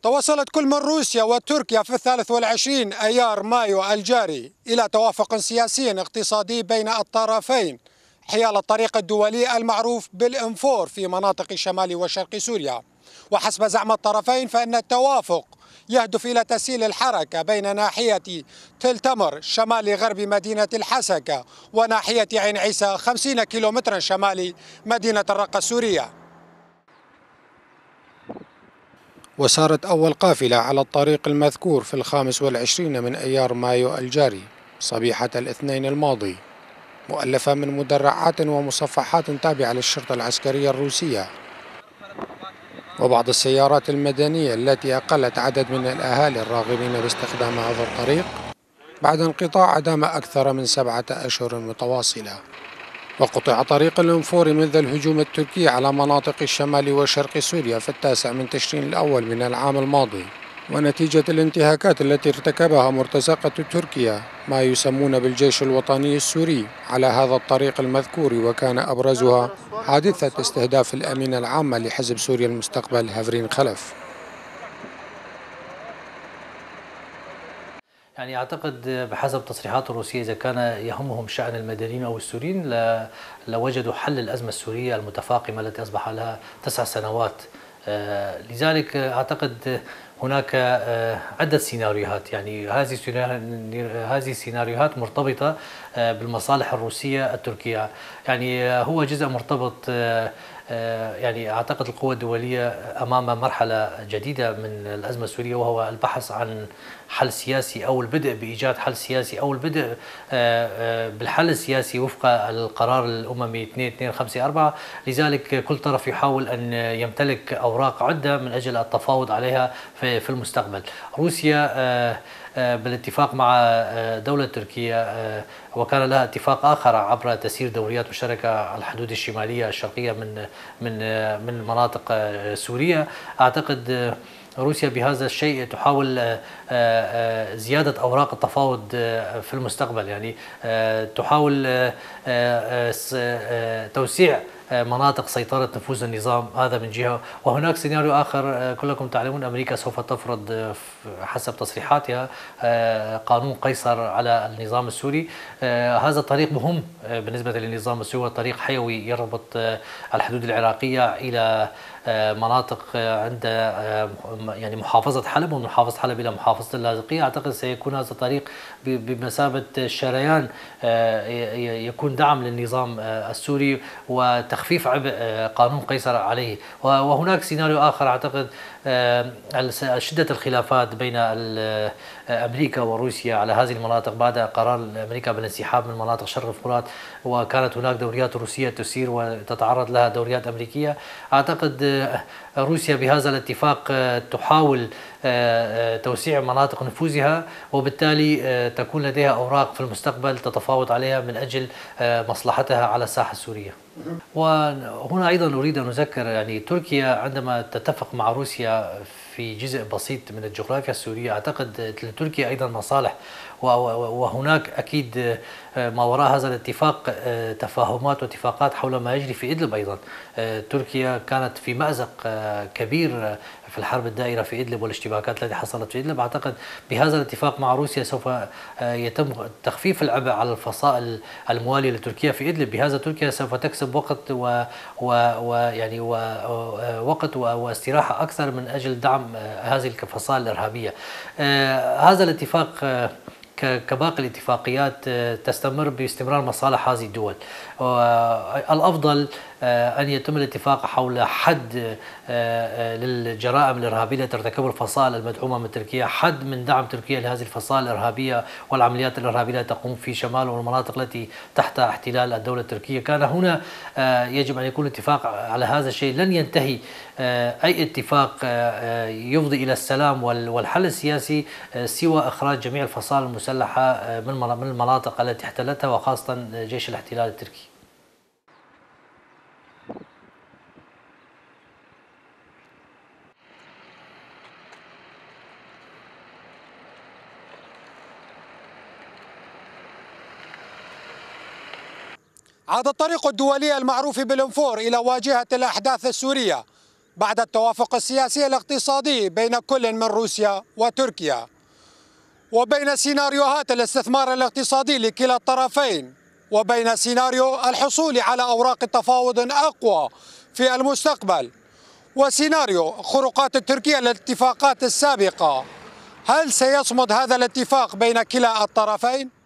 توصلت كل من روسيا وتركيا في 23 أيار مايو الجاري إلى توافق سياسي اقتصادي بين الطرفين حيال الطريق الدولي المعروف بالإنفور في مناطق شمال وشرق سوريا. وحسب زعم الطرفين فإن التوافق يهدف إلى تسهيل الحركة بين ناحية تل تمر شمال غرب مدينة الحسكة وناحية عين عيسى 50 كيلومترا شمال مدينة الرقة السورية. وسارت أول قافلة على الطريق المذكور في 25 من أيار مايو الجاري صبيحة الاثنين الماضي، مؤلفة من مدرعات ومصفحات تابعة للشرطة العسكرية الروسية وبعض السيارات المدنية التي أقلت عدد من الأهالي الراغبين باستخدام هذا الطريق بعد انقطاع دام أكثر من 7 أشهر متواصلة. وقطع طريق الإنفور منذ الهجوم التركي على مناطق الشمال وشرق سوريا في 9 من تشرين الأول من العام الماضي، ونتيجة الانتهاكات التي ارتكبها مرتزقة تركيا ما يسمون بالجيش الوطني السوري على هذا الطريق المذكور، وكان أبرزها حادثة استهداف الأمين العام لحزب سوريا المستقبل هافرين خلف. يعني أعتقد بحسب تصريحات الروسية إذا كان يهمهم شأن المدنيين أو السوريين لوجدوا حل الأزمة السورية المتفاقمة التي أصبح لها 9 سنوات. لذلك أعتقد هناك عدة سيناريوهات، يعني هذه السيناريوهات مرتبطة بالمصالح الروسية التركية. يعني هو جزء مرتبط، يعني أعتقد القوى الدولية أمام مرحلة جديدة من الأزمة السورية، وهو البحث عن حل سياسي أو البدء بإيجاد حل سياسي أو البدء بالحل السياسي وفق القرار الأممي 2254. لذلك كل طرف يحاول أن يمتلك أوراق عدة من أجل التفاوض عليها في المستقبل. روسيا بالاتفاق مع دولة تركيا، وكان لها اتفاق آخر عبر تسيير دوريات مشتركة على الحدود الشمالية الشرقية من مناطق سوريا. أعتقد روسيا بهذا الشيء تحاول زيادة أوراق التفاوض في المستقبل، يعني تحاول توسيع مناطق سيطرة نفوذ النظام، هذا من جهة. وهناك سيناريو آخر، كلكم تعلمون أمريكا سوف تفرض حسب تصريحاتها قانون قيصر على النظام السوري. هذا الطريق مهم بالنسبة للنظام السوري، وطريق حيوي يربط الحدود العراقية إلى مناطق عند يعني محافظة حلب، ومن محافظة حلب إلى محافظة اللاذقية. أعتقد سيكون هذا الطريق بمثابة شريان يكون دعم للنظام السوري وتخفيف عبء قانون قيصر عليه. وهناك سيناريو آخر، أعتقد شدة الخلافات بين أمريكا وروسيا على هذه المناطق بعد قرار أمريكا بالانسحاب من مناطق شرق الفرات، وكانت هناك دوريات روسية تسير وتتعرض لها دوريات أمريكية. أعتقد روسيا بهذا الاتفاق تحاول توسيع مناطق نفوذها، وبالتالي تكون لديها أوراق في المستقبل تتفاوض عليها من أجل مصلحتها على الساحة السورية. وهنا أيضا أريد أن أذكر، يعني تركيا عندما تتفق مع روسيا في جزء بسيط من الجغرافيا السورية، أعتقد لتركيا أيضا مصالح، وهناك أكيد ما وراء هذا الاتفاق تفاهمات واتفاقات حول ما يجري في إدلب. أيضا تركيا كانت في مأزق كبير في الحرب الدائرة في إدلب والاشتباكات التي حصلت في إدلب. أعتقد بهذا الاتفاق مع روسيا سوف يتم تخفيف العبء على الفصائل الموالية لتركيا في إدلب. بهذا تركيا سوف تكسب وقت ويعني وقت واستراحة أكثر من أجل دعم هذه الفصائل الإرهابية. هذا الاتفاق كباقي الاتفاقيات تستمر باستمرار مصالح هذه الدول. الأفضل أن يتم الاتفاق حول حد للجرائم الإرهابية التي ترتكبها الفصائل المدعومة من تركيا، حد من دعم تركيا لهذه الفصائل الإرهابية والعمليات الإرهابية التي تقوم في شمال والمناطق التي تحت احتلال الدولة التركية. كان هنا يجب أن يكون اتفاق على هذا الشيء. لن ينتهي أي اتفاق يفضي إلى السلام والحل السياسي سوى إخراج جميع الفصائل المسلحة من المناطق التي احتلتها، وخاصة جيش الاحتلال التركي. عاد الطريق الدولي المعروف بالإنفور إلى واجهة الأحداث السورية بعد التوافق السياسي الاقتصادي بين كل من روسيا وتركيا، وبين سيناريوهات الاستثمار الاقتصادي لكلا الطرفين، وبين سيناريو الحصول على أوراق تفاوض أقوى في المستقبل، وسيناريو خروقات تركيا للاتفاقات السابقة. هل سيصمد هذا الاتفاق بين كلا الطرفين؟